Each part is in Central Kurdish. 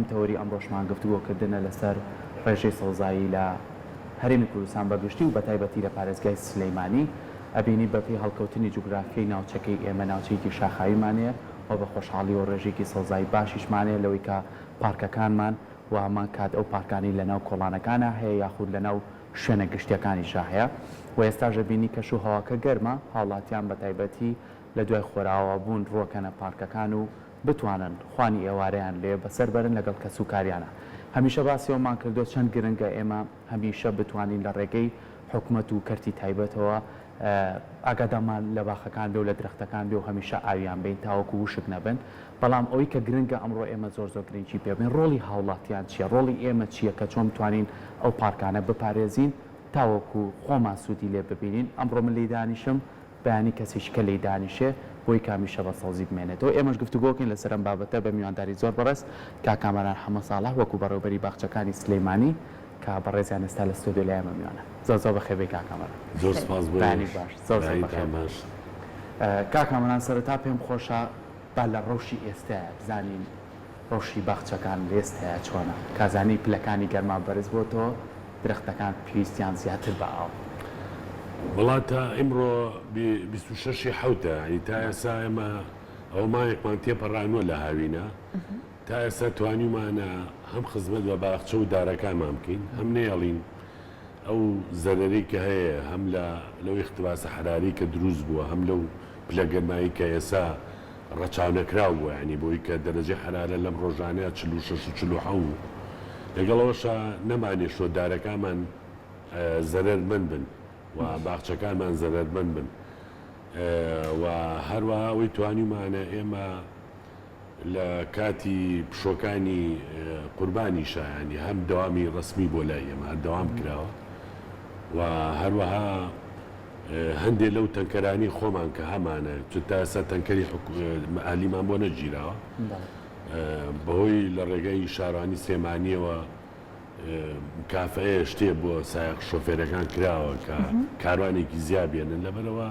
یەکەم تەوەری ئەم ڕۆژمان گفتوگۆکردنە لەسەر ڕێژەی سەوزایی لە هەرێمی کوردستان بەگشتی و بە تایبەتی لە پارێزگای سلەیمانی ئەبینی بەپێی هەڵکەوتنی جوگرافیای ناوچەکەی ئێمە ناوچەیەکی شاخاویمانەیە و بە خۆشحاڵی و ڕێژێکی سەوزایی باشیشمانەیە لەوەی کە پارکەکانمان و هەمان کات ئەو پارکانی لەناو کۆڵانەکانە هەیە یاخود لەناو شوێنە گشتیەکانیشا هەیە و ئێستاژە بینی کەش و هەواکە گەرمە هاوڵاتیان بە تایبەتی لە دوای خۆراوە بوون ڕۆکەنە پارکەکان و بتوانن خوانی ئێوارەیان لێ بەسەر بەرن لەگەڵ کەسوکاریانە هەمیشە باسیەوەمان کردو چەند گرنگە ئێمە هەمیشە بتوانین لە ڕێگەی حکوومەت و کەرتی تایبەتەوە ئاگادامان لە باخەکان بێ و لە درەختەکان بێ و هەمیشە ئاویان بین تاوەکو وشک نەبن بەڵام ئەوەی کە گرنگە ئەمڕۆ ئێمە زۆر گرنگی پێبین ڕۆڵی هاوڵاتیان چییە ڕۆڵی ئێمە چییە کە چۆن بتوانین ئەو پارکانە بپارێزین تاوەکو خۆمان سوودی لێ ببینین ئەمڕۆ من لی دانیشم بەیانی کەسیش کە لی دانیشێ بۆی کامیشە بە سەوزی بمێنێتەوە ئێمەش گفتوگۆکەین لەسەر ئەم بابەتە بە میوانداری زۆر بەڕێز کاکامەران حەمە ساڵح وەکو بەڕێوەبەری باخچەکانی سلەیمانی کە بەڕێزیان ئێستا لە ستۆدیۆ لای ئێمە میوانە زۆر بەخێبەی کاکامەران زۆر سپاس بەیانی باش زۆر باش کاکامەران سەرەتا پێم خۆشە با لە ڕەوشی ئێستاە بزانین ڕەوشی باخچەکان ئێستاە چۆنە کازانی پلەکانی گەرما بەرز بۆتەوە درەختەکان پێویستیان زیاتر بە ئاو وڵاتە ئیمڕۆ 26 حوتە تا ئێستا ئێمە ئەومایەکمان تێپەڕانوە لە هاوینە تا ئێستا توانیمانە هەم خزمەت بە باخچە و دارەکانمان بکەین هەم نێڵین ئەو زەرەرەی کە هەیە هەم لەو اختباسە حراری کە دروست بووە هەم لەو پلەگەرمایی کە ئێستا ڕەچاونەکراو بووە ینی بۆی کە دەرەجەی حرارە لەم ڕۆژانەیە 46 لەگەڵەوەشە نەمانێشۆ دارەکانمان زەرەرمەند بن و باخچەکانمان زەرەرمەند بن و هەروەها ئەوەی توانیمانە ئێمە لە کاتی پشۆکانی قوربانی شایانی هەم دەوامی ڕسمی بۆ لای ئێمە دەوام کراوە و هەروەها هەندێک لەو تەنکەرانی خۆمان کە هەمانە تا ئێستا تەنکەری ئالیمان بۆ نەگیراوە بەهۆی لە ڕێگەی شارانی سلێمانیەوە کافەیە شتێ بۆ سایق شۆفێرەکان کراوە کە کاروانێکی زیابێنن لەبەرەوە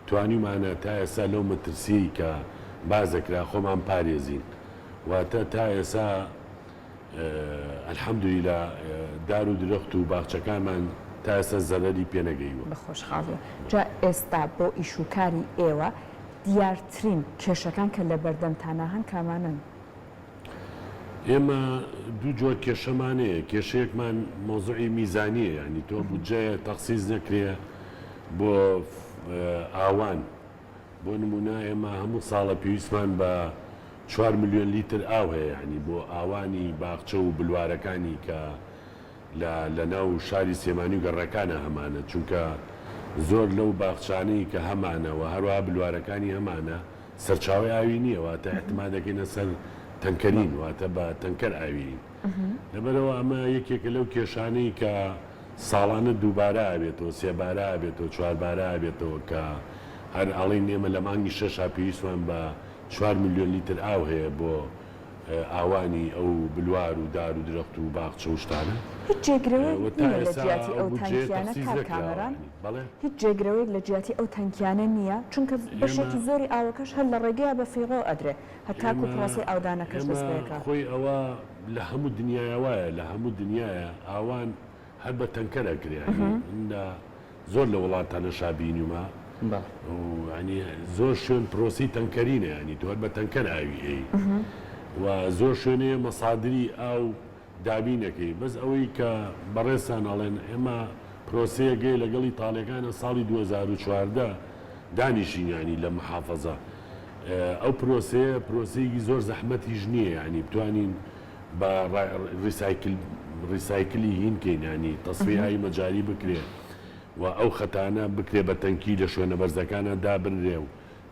توانیمانە تا ئێستا لەو مەترسی کە بازەکرا خۆمان پارێزین واتە تا ئێستا ئەلحەمدولیلا دار و درەخت و باخچەکانمان تا ئێستا زەرەری پێنەگەیوە بەخۆشحاڵی جا ئێستا بۆ ئیشوکاری ئێوە دیارترین کێشەکان کە لە بەردەمتانە هەن کامانن ئێمە دوو جۆر کێشەمانەیە کێشەیەکمان مۆزوعی میزانیە ینی تۆ بودجەیە تەخسیز نەکرێ بۆ ئاوان بۆ نمونە ئێمە هەموو ساڵە پێویستمان بە 4 ملیۆن لیتر ئاو هەیە ینی بۆ ئاوانی باخچە و بلوارەکانی کە لە ناو شاری سێمانی و گەڕەکانە هەمانە چونکە زۆر لەو باخچانەی کە هەمانەوە هەروەها بلوارەکانی هەمانە سەرچاوی ئاوی نییە واتە احتیمال دەکەینە سەر تەنکەرین واتە بە تەنکەر ئاوی لەبەرەوە ئەمە یەکێکە لەو کێشانەی کە ساڵانە دووبارە ئابێتەوە سێبارە ئابێتەوە چواربارە ئابێتەوە کە هەر ئەڵین نێمە لە مانگی شەشا پێویستمان بە 4 ملیۆن لیتر ئاو هەیە بۆ ئاوانی ئەو بلوار و دار و درەخت و باخچە و شتانە هیچ جێگرەوەی لە جیاتی ئەو تانکیانە کارکامەران هیچ جێگرەوەی لە جیاتی ئەو تانکیانە نییە چونکە بەشێکی زۆری ئاوەکەش هەر لە ڕێگەیە بە فیڕۆ ئەدرێ هەتاکو پرۆسی ئاودانەکەش بەسپەیەکە خۆی ئەوە لە هەموو دنیای وایە لە هەموو دنیاە ئاوان هەر بە تەنکەرە کرێندا زۆر لە وڵاتانە شابینیمە ینی زۆر شوێن پرۆسی تەنکەرینە ینی تۆ هەر بە تەنکەر ئاوی هەیە و زۆر شوێنەیە مەسادری ئاو دابینەکەی بەس ئەوەی کە بەڕێستان ئەڵێن ئێمە پرۆسەیەگەی لەگەڵی تاالەکانە ساڵی 2014 دانیشینیانی لە محافەزە ئەو پرۆسەیە پرۆسەیەکی زۆر زەحمەتیش نییە ینی بتوانین بە ڕیسایکلی هینکەین ینی تەسفیایی مەجاری بکرێ و ئەو خەتانە بکرێ بە تەنکی لە شوێنە بەرزەکانە دابرێ و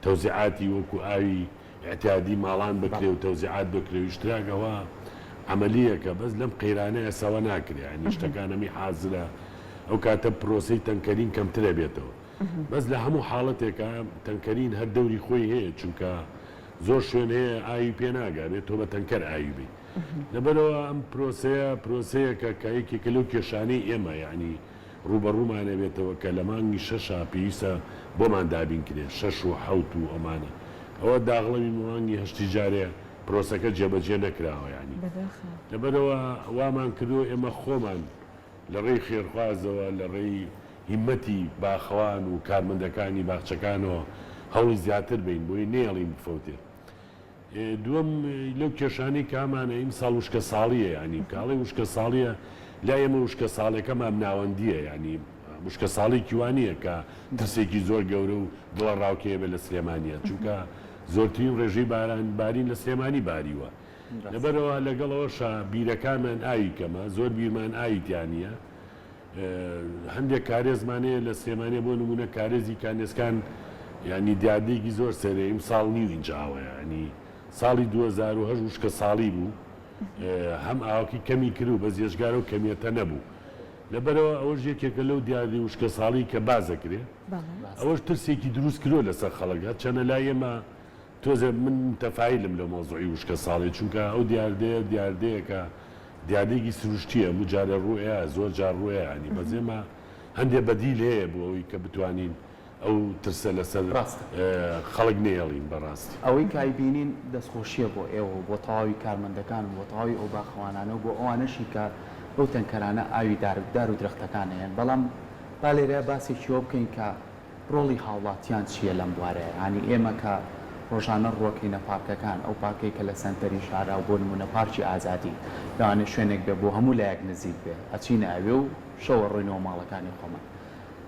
تەوزیعاتی وەکو ئاوی احتیادی ماڵان بکرێ و تەوزیعات بکرێ و شتراکەوە عملیەکە بەس لەم قەیرانەیە ئێساوە ناکرێ ینی شتەکانەمی حازرە ئەو کاتە پرۆسی تەنکەرین کەمترە بێتەوە بەس لە هەموو حاڵەتێکە تەنکەرین هەر دەوری خۆی هەیە چونکە زۆر شوێن هەیە ئاوی پێ ناگەێت تۆ بە تەنکەر ئاوی بی لەبەرەوە ئەم پرۆسەیەکە کایەکێکە لەو کێشانەی ئێمە یعنی ڕوبەڕوومانە بێتەوە کە لە مانگی شەشا پێویستە بۆمان دابین کرێ 6 و 7 و ئەمانە ئەوە داغڵەوی مانگی هەشتی جارێ پرۆسەکە جێبەجێ نەکراوە ینی لەبەرەوە وامان کردو ئێمە خۆمان لە ڕێی خێرخوازەوە لە ڕێی هیمەتی باخەوان و کارمەندەکانی باخچەکانەوە هەوڵی زیاتر بین بۆی نێڵین بفەوتێ. دووەم لەو کێشانی کامانە ئیم ساڵ وشکە ساڵیە ینی کاڵی وشکە ساڵیە لا ئێمە وشکە ساڵەکەمان ناوەندیە ینی وشکە ساڵی کیوانیە کە ترسێکی زۆر گەورە و دڵە ڕاوکەیە بە لە سلێمانیە چونکە زۆرترین ڕێژەی بارین لە سلێمانی باریوە لەبەرەوە لەگەڵەوەشە بیرەکانمان ئاوی کەمە زۆر بیرمان ئاویتیانە هەندێک کارێزمانەیە لە سلێمانێ بۆ نمونە کارێزی کانێسکان ینی دیادێکی زۆر سەرەیم ساڵ نیو اینجاوە ینی ساڵی 2010 وشکە ساڵی بوو هەم ئاوکی کەمی کرد و بە زیێژگارە و کەمیەتە نەبوو لەبەرەوە ئەوەش یەکێکە لەو دیاری وشکە ساڵی کە بازەکرێ ئەوەش ترسێکی دروست کرۆ لەسەر خەڵکات چەنە لای ئێمە تۆزە من تەفاعیلم لە مۆزوعی وشکە ساڵی چونکە ئەو دیاردەیەکە دیادێکی سروشتیە مجارە ڕوئە زۆر جار ڕوئە ینی بەزێمە هەندێک بەدیل هەیە بۆ ئەوی کە بتوانین ئەو ترسە لەسەر خەڵک نێڵین بەڕاستی ئەوەی کایبینین دەستخۆشیە بۆ ئێوە بۆ تەواوی کارمەندەکان بۆ تەواوی ئەو باخەوانانە و بۆ ئەوانەشی کە ئەو تەنکەرانە ئاوی دار و درەختەکان هەیەن بەڵام با لێرە باسێکیەوە بکەین کە ڕۆڵی هاوڵاتیان چییە لەم بوارەیە ینی ئێمە کە ڕۆژانە ڕۆکەینە پارکەکان ئەو پارکەی کە لە سنتەری شارە و بۆ نمونە پارکی ئازادی لەوانێ شوێنێک بێ بۆ هەموو لایەک نزیک بێ ئەچینە ئەوێ و شەوە ڕۆینەوە ماڵەکانی خۆمان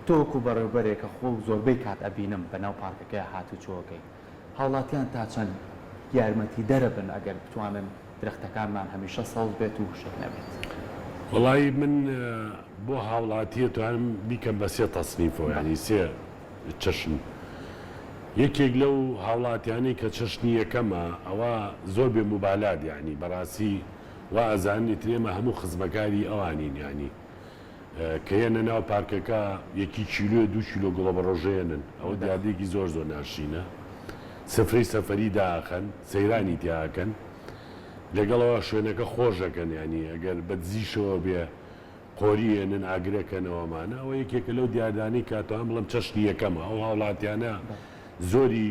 تۆکو بەڕێوبەرێکە خۆ زۆربەی کات ئەبینم بەناو پارکەکەی هاتوچۆکەی هاوڵاتیان تا چەند یارمەتی دەرەبن ئەگەر بتوانن درەختەکانمان هەمیشە سەوز بێت و شک نەبێت. وڵی من بۆ هاوڵاتیە توانم بیکەم بە سێ تەسنیفەوە ینی سێ چەشن یەکێک لەو هاوڵاتیانی کە چەشنی یەکەمە ئەوە زۆر بێ موبالات ینی بەڕاستی وا ئەزانانی ترێمە هەموو خزمەکاری ئەوانین ینی کە هێنە ناو پارکەکە 1 کیلۆ 2 کیلۆ گوڵە بە ڕۆژێنن ئەوە دیادێکی زۆر ناشینە سفرەی سەفەری داخەن سەیرانی تیاکەن لەگەڵەوە شوێنەکە خۆشەکەن ینی ئەگەر بەدزیشەوە بێ قۆریێنن ئاگرەکەنەوەمانە ئەوە یەکێکە لەو دیادانی کاتوان بڵم چەشنی یەکەمە ئەو هاوڵاتیانە زۆری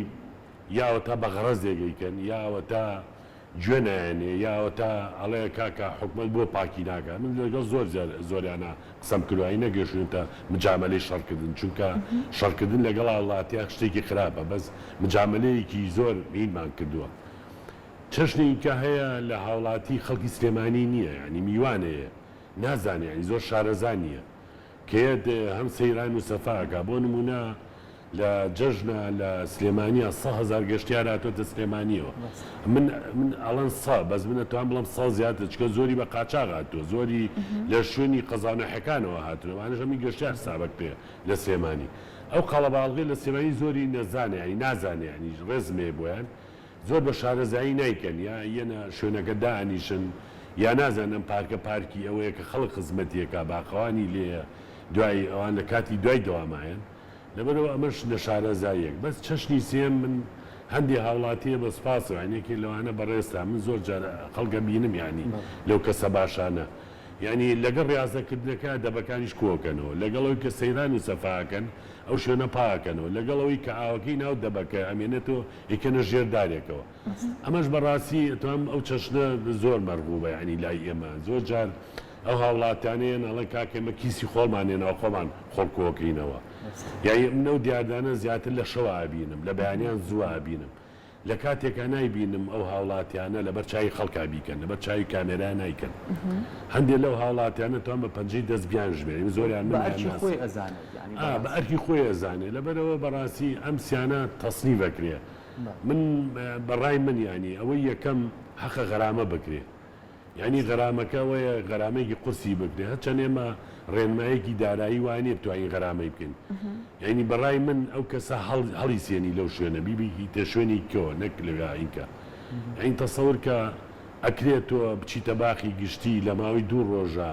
یاوە تا بەغڕەزێگەیکەن یاوە تا گوێنایەنێ یاوە تا ئەڵەیە کاکە حکومت بۆ پاکی ناکە من لەگەڵ زۆریانە قسەم کردوایی نەگەشتن تا مجاملەی شەڕکردن چونکە شەڕکردن لەگەڵ وڵاتیان شتێکی خراپە بەس مجاملەیەکی زۆر هینمان کردووە. چەشنی کە هەیە لە هاوڵاتی خەڵکی سلێمانی نییە ینی میوانەیە نازانێ ینی زۆر شارەزان نییە کێت هەم سەیران و سەفاکە بۆ نمونە لە جەژنە لە سلێمانیە 100,000 گەشتیار هاتوۆتە سلێمانیەوە من ئەڵەن سا بەس منە توان بڵم سا زیاتر چکە زۆری بە قاچاق هاتووە زۆری لە شوێنی قەزانەحەکانەوە هاتووەوانش هەمی گەشتیار سابک پێ لە سلێمانی ئەو قەڵەباڵغی لە سلێمانی زۆری نەزانێ ینی نازانێ ینی ڕێزمێ بۆیان زۆر بە شارەزایی نیکەن یا یەنە شوێنەکە دانیشن یا نازانم پارکە پارکی ئەوەیە کە خەڵک خزمەتیەکە باخەوانی لێ دوای ئەوان لە کاتی دوای دەوامایەن لەبەرەوە ئەمەش لە شارەزاییەک بەس چەشنی سێم من هەندی هاوڵاتیە بە سپاسەوە ینێکی لەوانە بەڕێستا من زۆر خەڵگە بینم ینی لەو کەسە باشانە ینی لەگەڵ ڕاستەکردنەکە دەبەکانیش کۆکەنەوە لەگەڵەوەی کە سەیران و سەفاکەن ئەو شوێنە پاکەنەوە لەگەڵەوەی کە ئاوەکەی ناو دەبەکە ئەمێنێتەوە ئیکەنە ژێردارێکەوە ئەمەش بەڕاستی توام ئەو چەشنە زۆر مەرغوبە ینی لای ئێمە زۆر جار ئەو هاوڵاتیانەیە ئەڵێ کاکێمە کیسی خۆڵمانێنەوە خۆمان خۆڵکۆکەینەوە یای منە و دیاردانە زیاتر لە شەوە ئابینم لە بەیانیان زووە ئابینم لە کاتێکە نایبینم ئەو هاوڵاتیانە لەبەر چای خەڵکا بیکەن لەبەر چاوی کامێرا نایکەن هەندێک لەو هاوڵاتیانە توان بە پەنجەی دەست بیان ژمێ زۆریان بە ئەرکی خۆی ئەزانێ لەبەرەوە بەڕاستی ئەم سیانە تەسنی بکرێ من بەڕای من ینی ئەوەی یەکەم حەقە غەرامە بکرێ ینی غەرامەکە وەیە غەرامەیەکی قورسی بکرێ هەرچەند ئێمە ڕێنمایەکی دارایی وانێ بتوانین غەرامەی بکەین ینی بەڕای من ئەو کەسە هەڵی سێنی لەو شوێنە بیبیی تە شوێنی کەوە نەک لەگەینکە ئەین تەسەور کە ئەکرێتەوە بچیتە باخی گشتی لە ماوەی 2 ڕۆژە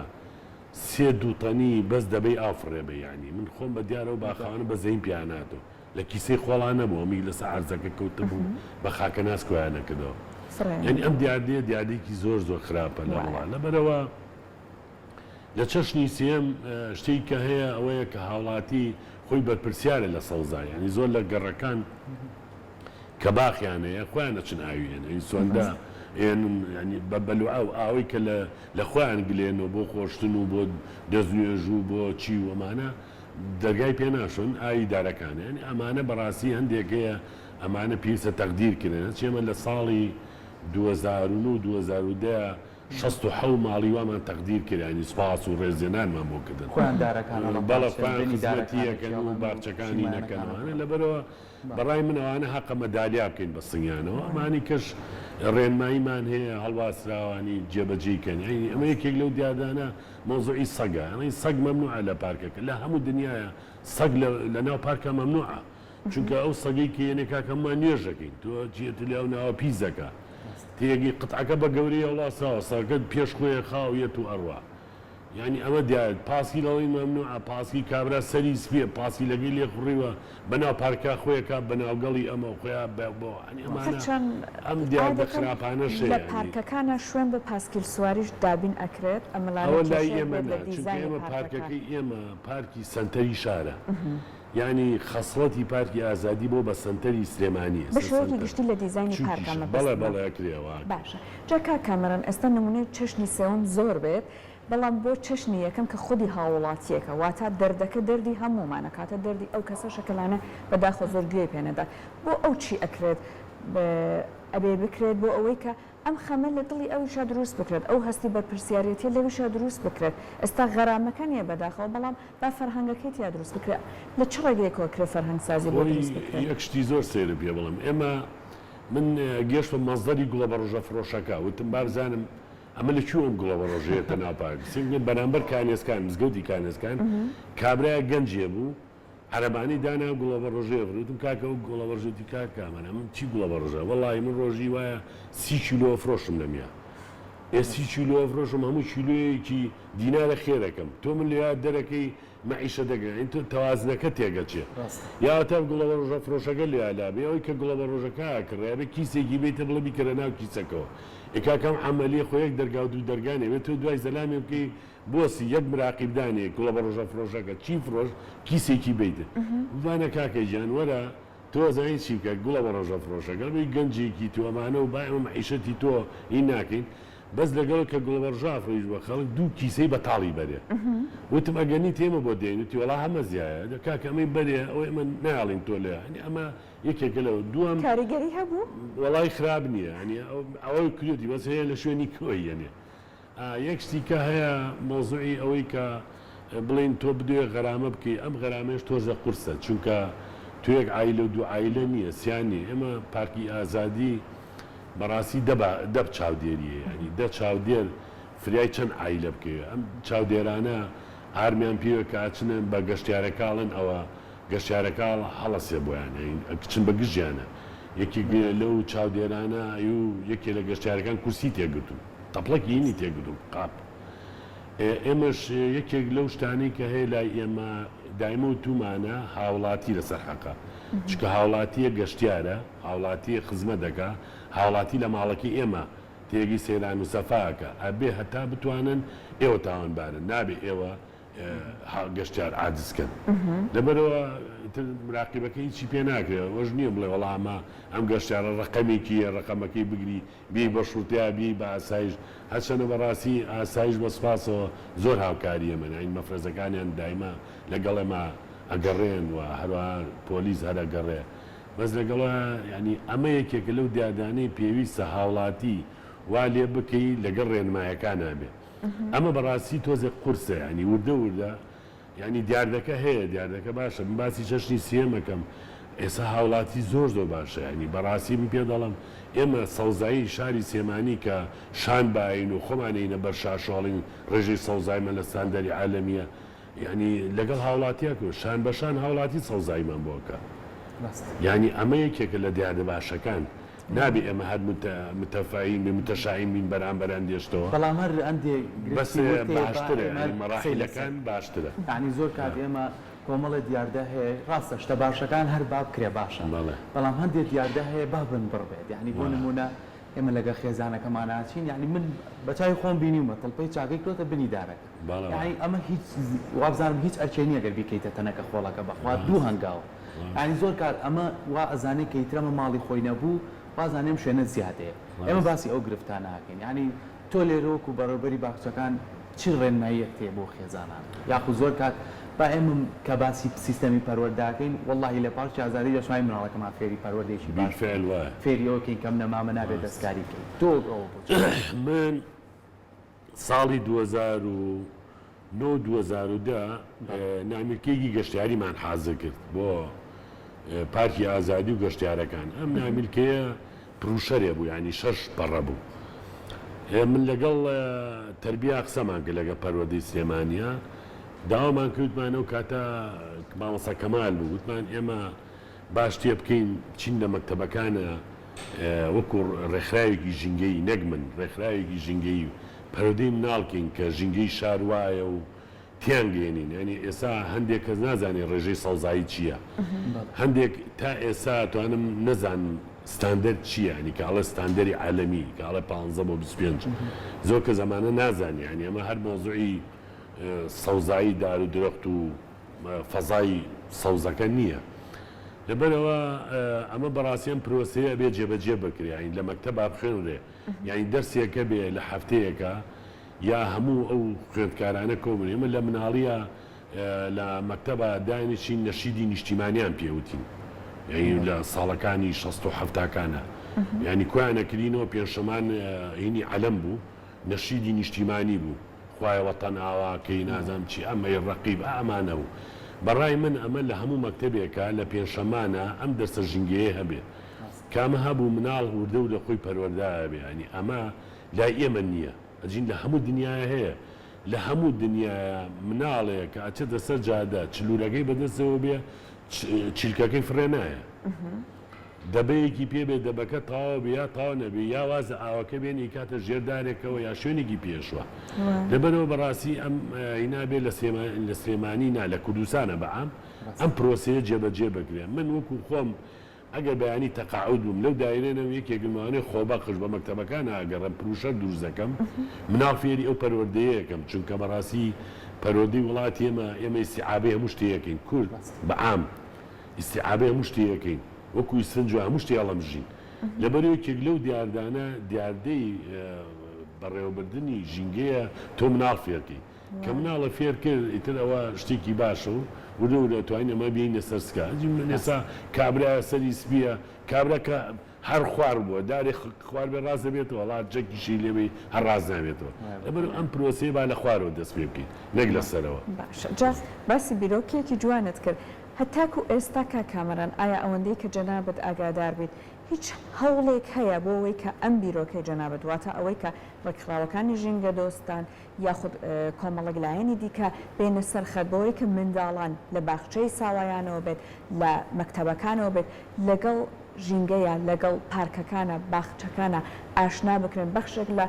3 دووتەنی بەس دەبەی ئافڕێ بە ینی من خۆم بە دیارە و باخەوانە بە زەین پیاناتەوە لە کیسەی خۆڵان نەبووە می لەسە عەرزەکە کەوتە بوو بە خاکە ناسکۆیانەکەدەوە ینی ئەم دیادێکی زۆر خراپە لە وڵات لەبەرەوە لە چەشنی سێم شتێک کە هەیە ئەوەیە کە هاوڵاتی خۆی بەرپرسیارە لە سەوزای ینی زۆر لە گەڕەکان کە باخیانەیە خۆیان نەچن ئاویێنە سوەندا ینی بەلو ئاوەی کە لە خۆیان گلێنەوە بۆ خۆشتن و بۆ دەستنوێژ و بۆ چی وەمانە دەرگای پێ ناشۆن ئاوی دارەکانە ینی ئەمانە بەڕاستی هەندێکەیە ئەمانە پێویستە تەقدیرکردن چێمە لە ساڵی 2009 2010 67 ماڵی وامان تەقدیر کردانی سوپاس و ڕێزێنانمان بۆ کردن بەڵە خۆیان خزمەتیەکەن و بارچەکانی نەکەنەوانە لەبەرەوە بەڕای من ئەوانە حەقە مەدالیا بکەین بە سنگیانەوە ئەمانی کەش ڕێنماییمان هەیە هەڵواسراوانی جێبەجێکەن ئەمە یەکێک لەو دیادانە مۆزوعی سەگە ئەمەی سەگ مەمنوعە لە پارکەکە لە هەموو دنیاە سەگ لە ناو پارکە مەمنوعە چونکە ئەو سەگەی کە یەنێ کاکەممان نوێژەکەین تۆ چیەت لێو ناوە پیزەکە تێگی قتعەکە بە گەوری وڵاسەوە سەرکەت پێش خۆیە خاویەت و ئەڕوا ینی ئەمە دیارێت پاسی لەڵی مەمنوعە پاسی کابرا سەری سپێ پاسی لەگەی لێ خوڕیوە بەناو پارکە خۆیەکە بەناوگەڵی ئەمە خۆیان بۆ ئەم دیار بە خراپانە شێ لە پارکەکانە شوێن بە پاسکیل سواریش دابین ئەکرێت ئەوە لای ئێمە ئێمە پارکەکەی ئێمە پارکی سنتەری شارە ینی خەسڵەتی پارکی ئازادی بۆ بە سنتەری سلێمانی بەشێکی گشتی لە دیزایانی پارکەمە بەڵێکرێەوە باشە جاکا کامەران ئێستا نمونەی چەشنی سێوەم زۆر بێت بەڵام بۆ چەشنی یەکەم کە خودی هاوڵاتیەکە واتە دەردەکە دەردی هەمومانە کاتە دەردی ئەو کەسە شەکەلانە بەداخۆ زۆر گوێ پێنەدا بۆ ئەو چی ئەکرێت ئەبێ بکرێت بۆ ئەوەی کە ئەم خەمە لە دڵی ئەویشا دروست بکرێت ئەو هەستی بەرپرسیارەتی لەویشا دروست بکرێت ئێستا غەرامەکە نیە بەداخەوە بەڵام با فەرهەنگەکەی تیا دروست بکرێت لە چ ڕێگەیەکەوە کرێ فەرهەنگ سازی بۆ دروست بکرێت یەک شتی زۆر سێرە پێ بڵم ئێمە من گەشت بە مەزدەری گوڵە بە ڕۆژە فرۆشەکە وتم با بزانم ئەمە لە چوم گوڵە بە ڕۆژەیەتە ناپاک سنگە بەرامبەر کانێسکان مزگەوتی کانێسکان کابرای گەنجێ بوو عەرەبانی دانا گوڵە بە ڕۆژێ وتم کاکە و گوڵە بە ڕۆژێتی کاکامەە من چی گوڵە بە ڕۆژە وەڵی من ڕۆژی وایە 30 کیلۆ فرۆشم لەمیا 30 کیلۆ فرۆشم هەموو کیلوەیەکی دینارە خێرەکەم تۆ من لە یاد دەرەکەی مەعیشە دەگەین تۆ تەوازنەکە تێگەچێ یاوەتە گوڵە بە ڕۆژە فرۆشەکە لە یالابێ ئەوەی کە گوڵە بە ڕۆژەکە کڕێبێ کیسێکی بیتە بڵە بیکەرە ناو کیسەکەەوە ئێکاکەم عملیە خۆیەک دەرگاوت و دەرگانێ بێت تۆ دوای زەلامی بکەی بۆسی یەک مراقیبدانێک گوڵە بە ڕۆژە فرۆشەکە چی فرۆش کیسێکی بیتە وانە کاکەی جان وەرە تۆ زانین چی بکە گوڵە بە ڕۆژە فرۆشەکە بێ گەنجێکی تو ئەمانە و بایم مەعیشەتی تۆ هین ناکەین بەس لەگەڵ کە گوڵە بە ڕۆژە فڕۆیش بە خەڵک دوو کیسەی بەتاڵی بەرێ وتم ئەگەنی تێمە بۆ دێنیتی وەڵا هەمە زیایە کاکە ئەمەی بەرێ ئەوەی من ناڵین تۆ لێ ئەمە یەکێکە لەوە دووەم کاریگەری هەبوو وەڵای خراپ نییە ینی ئەوەی کردی بەس هەیە لە شوێنی کۆی یەنێ یەک شتی کە هەیە مۆزوعی ئەوەی کە بڵین تۆ بدوێ غەرامە بکەی ئەم غەرامەش تۆزە قورسە چونکە توێک عیلە و دوو عیلە نییە سیانی ئێمە پارکی ئازادی بەڕاستی دەب چاودێریە ینی دە چاودێر فریای چەند عیلە بکەوێ ئەم چاودێرانە ئارمیان پێوە کە ئاچنن بە گەشتیارەکاڵن ئەوە گەشتیارەکاڵ هەڵەسێ بۆیان بچن بە گژیانە یەکی لەو چاودێرانە و یەکێ لە گەشتیارەکان کورسی تێگرتو تەپڵەکی هینی تێگرتو قاپ ئێمەش یەکێک لەو شتانی کە هەیە لای ئێمە دایمە و تومانە هاوڵاتی لەسەر حەقە چکە هاوڵاتیە گەشتیارە هاوڵاتیە خزمەت دەکا هاوڵاتی لە ماڵەکی ئێمە تێگی سێران و سەفاکە ئەبێ هەتا بتوانن ئێوە تاوانبارن نابێ ئێوە گەشتیار عاجزکەن لەبەرەوە مراقیبەکە هیچی پێ ناکرێت وەژ نییە بڵێ وەڵامە ئەم گەشتیارە ڕقەمێکیە ڕقەمەکەی بگری بی بە شورتیا بی بە ئاسایش هەچەنە بەڕاستی ئاسایش بە سپاسەوە زۆر هاوکاریە من ئەین مەفرەزەکانیان دایما لەگەڵێمە ئەگەڕێن و هەروە پۆلیس هەرەگەڕێ بەس لەگەڵە ینی ئەمە یەکێکە لەو دیادانەی پێویستە هاوڵاتی وا لێ بکەی لەگەڵ ڕێنمایەکان نابێت ئەمە بەڕاستی تۆزێک قورسە ینی وردە وردە ینی دیاردەکە هەیە دیاردەکە باشە من باسی چەشنی سێمەکەم ئێستا هاوڵاتی زۆر زۆر باشە ینی بەڕاستی من پێ دەڵم ئێمە سەوزایی شاری سێمانی کە شان باین و خۆمانینە بەر شاشۆڵین ڕێژەی سەوزایمە لە ساندەری عالەمیە ینی لەگەڵ هاوڵاتیەکە شان بەشان هاوڵاتی سەوزایمان بۆکە ینی ئەمە یەکێکە لە دیاردە باشەکان نابێ ئێمە هەر متەفایم متەشایم بین بەرامبەران دێشتەوە بەڵام هەر ئەندێ بەس باشترە مەراحیلەکان باشترە ینی زۆر کات ئێمە کۆمەڵە دیاردە هەیە ڕاستە شتە باشەکان هەر با بکرێ باشە بەڵام هەندێک دیاردە هەیە با بن بڕبێت یعنی بۆ نمونە ئێمە لەگە خێزانەکەمان ناچین یعنی من بەچای خۆم بینیمە تەڵپەی چاکەی کۆتە بنی دارەکە یعنی ئەمە هیچ وابزانم هیچ ئەرچێنی ئەگەر بیکەیتە تەنەکە خۆڵەکە بەخوا دوو هەنگاوە ینی زۆر کار ئەمە وا ئەزانێت کە ئیترەمە ماڵی خۆی نەبوو بازانێم شوێنە زیادەیە ئێمە باسی ئەو گرفتانەکەین ینی تۆ لێرۆک و بەڕێوەبەری باخچەکان چی ڕێنماییەک تێ بۆ خێزانان یاخو زۆر کات با ئێمە کە باسی سیستەمی پەروەرداکەین وەڵڵاهی لە پاڵ ئازاری دەشمای مناڵەکەمان فێری پەروەردەیەکی باش فێری ئەوکەین کەم نەمامە نابێت دەستکاری بکەین تۆ من ساڵی 2009 نامیلکێکی گەشتیاریمان حازر کرد بۆ پارکی ئازادی و گەشتیارەکان ئەم نامیلکەیە پروشەرێ بوو ینی 6 پەڕە بوو من لەگەڵ تربیە قسەمان کرد لەگە پەروەردەی سلێمانیە داوامان کردمانە و کاتە مامۆستا کەمال بوو وتمان ئێمە باش تێ بکەین بچین لە مەکتەبەکانە وەکو ڕێکخراوێکی ژینگەی نەک من ڕێکخراوێکی ژینگەی پەرودەی مناڵکەین کە ژینگەی شار وایە و تیان گەێنین ینی ئێستا هەندێک کەس نازانێت ڕێژەی سەوزایی چییە هەندێک تا ئێستا توانم نەزانم ستاندەر چییە ینی کاڵە ستاندەری عالەمی کاڵە 15 بۆ 25 زۆر کە زەمانە نازانانی ینی ئەمە هەر مۆزوعی سەوزایی دار و درەخت و فەزای سەوزەکە نییە لەبەرەوە ئەمە بەڕاستیان پرۆسەیە بێ جێبەجێ بکرێن لە مەکتەب بخێنرێ یعنی دەرسێکە بێ لە هەفتەیەکە یا هەموو ئەو خوێندکارانە کۆمن ئێمە لە مناڵیە لە مەکتەبە دانیشین نەشیدی نیشتیمانیان پێوتین یعنی لە ساڵەکانی 1970کانە ینی کویانەکرینەوە پێشەمان هینی عەلەم بوو نەشیدی نیشتیمانی بوو خوای وەتەن ئاواکەی نازانم چی ئەمەی ڕەقیب ئەمانە و بەڕای من ئەمە لە هەموو مەکتەبێکە لە پێشەمانە ئەم دەرسە ژینگەیە هەبێ کامە هەبوو مناڵ وردە و لە خۆی پەروەردایە بێ ینی ئەمە لای ئێمە نییە ئەجین لە هەموو دنیاە هەیە لە هەموو دنیاە مناڵەیە کە ئاچێتە سەر جادە چلوورەکەی بەدەستەوە بێ چیلکەکەی فرێنایە دەبەیەکی پێ بێ دەبەکە تاوا بێ یا تاوا نەبێ یا وازە ئاوەکە بێنی کاتە ژێردارێکەوە یا شوێنێکی پێشوە لەبەرەوە بەڕاستی ئەم هینابێ لە سلێمانی نا لە کوردستانە بەعام ئەم پرۆسەیە جێبەجێ بکرێن من وەکو خۆم ئەگەر بەیانی تەقاعود بووم لەو دایرێنەوە یەکێکمانێ خۆبەخش بە مەکتەبەکان ئاگەڕم پروشە دروستەکەم مناڵ فێری ئەو پەروەردەیەکەم چونکە بەڕاستی پەروەردەی وڵاتی ئێمە ئیستیعابەی هەموو شتەیەکەین کورد بەعام ئیستیعابەی هەموو شتەیەکەین وەکو ئیسفنج و هەموو شتێ هەڵەمژین لەبەرەوەیەکێک لەو دیاردانە دیاردەی بەڕێوەبردننی ژینگەیە تۆ مناڵ فێرکەی کە مناڵە فێر کرد ئیتر ئەوە شتێکی باشە و ورە دەتوانین ئەمە بینە سەرسکە ئێستا کابرا سەری سپیە کابراکە هەر خوار بووە دارێ خوار بێ ڕاز دەبێتەوە وڵات جەکیشی لێوەی هەر ڕاز نابێتەوە لەبەر ئەم پرۆسەیە با لە خوارەوە دەست پێ بکەین نەک لەسەرەوە باسی بیرۆکێکی جوانت کرد هەتاکو ئێستا کا کامەران ئایا ئەوەندەی کە جەنابەت ئاگادار بیت هیچ هەوڵێک هەیە بۆ ئەوەی کە ئەم بیرۆکەی جەنابەت واتە ئەوەی کە ڕێکخراوەکانی ژینگە دۆستان یاخود کۆمەڵک لایەنی دیکە بینە سەرخەت بۆەوەی کە منداڵان لە باخچەی ساوایانەوە بێت لە مەکتەبەکانەوە بێت لەگەڵ ژینگەیە لەگەڵ پارکەکانە باخچەکانە ئاشنا بکرێن بەخشێک لە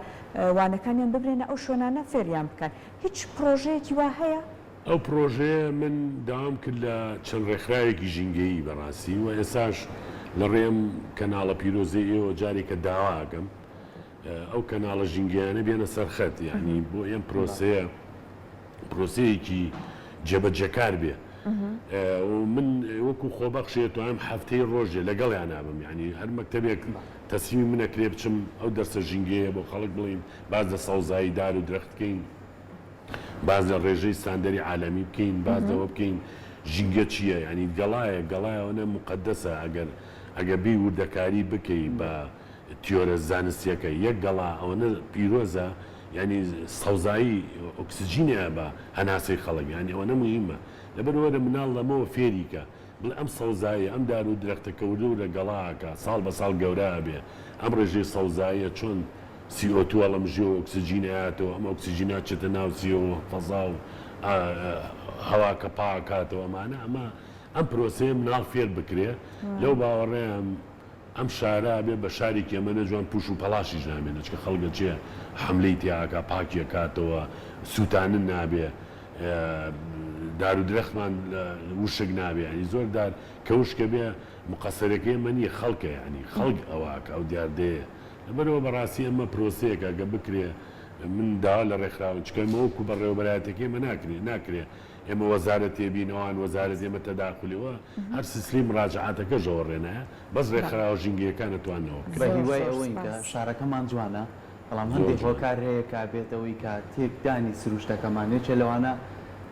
وانەکانیان ببرێنە ئەو شوێنانە فێریان بکەن هیچ پرۆژەیەکی وا هەیە؟ ئەو پرۆژەیە من داوام کرد لە چەند ڕێکخراوێکی ژینگەیی بەڕاستی و ئێساش لە ڕێم کەناڵە پیرۆزی ئێوە جارێکە داواکەم ئەو کەناڵە ژینگەیانە بێنە سەرخەت یعنی بۆ ئێم پرۆسەیەکی جێبەجێکار بێ من وەکو خۆبەخشێت و ئەم هەفتەی ڕۆژێ لەگەڵیان نابم یعنی هەر مەکتەبێک تەسمی منەکرێ بچم ئەو دەرسە ژینگەیە بۆ خەڵک بڵین باز لە سەوزایی دار و درەخت بکەین باز لە ڕێژەی ستاندەری عالەمی بکەین باز لەوە بکەین ژینگە چییە ینی گەڵایەوەنە مقدسە ئەگەر بی وردەکاری بکەی بە تیۆرە زانستیەکە یەک گەڵا ئەوەنە پیرۆزە ینی سەوزایی ئۆکسسیجینە بە هەناسەی خەڵک ینی ئەوەنە مهمە لەبەرەوەرە مناڵ لەمەوە فێریکە بڵ ئەم سەوزایە ئەم دار و درەختەکە وردە لە گەڵاکە ساڵ بە ساڵ گەورە بێ ئەم ڕێژەی سەوزایە چۆن CO2 ئەڵەمژیەوە ئۆکسسیجینەیەتەوە ئەم ئۆکسسیجینات چێتە ناو سیەوە فەزا و هەواکە پاکاتەوە ئەمانە ئەم پرۆسەیە مناڵ فێر بکرێ لەو باوەڕێم ئەم شارە بێ بە شارێکی ئەمەنە جوان پوش و پەلاشی ژامێنە چکە خەڵگە چێ حملەی تیاکە پاکیەکاتەوە سووتانن نابێ دار و درەختمان وشک نابێ ینی زۆر دار کە وشکە بێ مقەسەرەکەی ئەمە نییە خەڵکە ینی خەڵک ئەوواکە ئەو دیاردەیە لەبەرەوە بەڕاستی ئەمە پرۆسەیەکە گە بکرێ من دا لە ڕێکخراون چکەمە وەکو بەڕێوەبەرایەتەکە ئێمە ناکرێ ئێمە وەزارەت تێبینەوەوان وەزارەت ئێمە تەداخلیەوە هەر سسلی مراجعاتەکە ژەوەڕێنە بەس ڕێکخراوە ژینگەکان نەتوانەوە بە هیوای ئەوەی کە شارەکەمان جوانە بەڵام هەندێک هۆکار هەیە کا بێتەوەی کە تێکدانی سروشتەکەمانێک لەوانە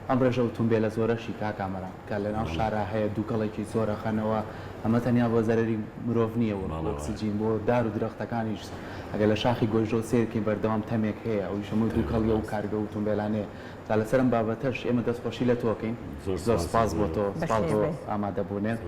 ئەم ڕێژە ئۆتۆمبیلە زۆرەشی کاکامەرە کە لەناو شارە هەیە دووکەڵێکی زۆرەخەنەوە ئەمە تەنیا بۆ زەرری مرۆڤ نییەوە ئۆکسیجین بۆ دار و درەختەکانیش ئەگەر لە شاخی گۆژۆ سیرکی بەردەوام تەمێک هەیە ئەوی شەمە دووکەڵیە و کارگە ئۆتۆمبیلانەیە تا لەسەرم بابەتەش ئێمە دەستخۆشی لە تۆکەین زۆر سپاس بۆ تۆ ئامادەبوونێت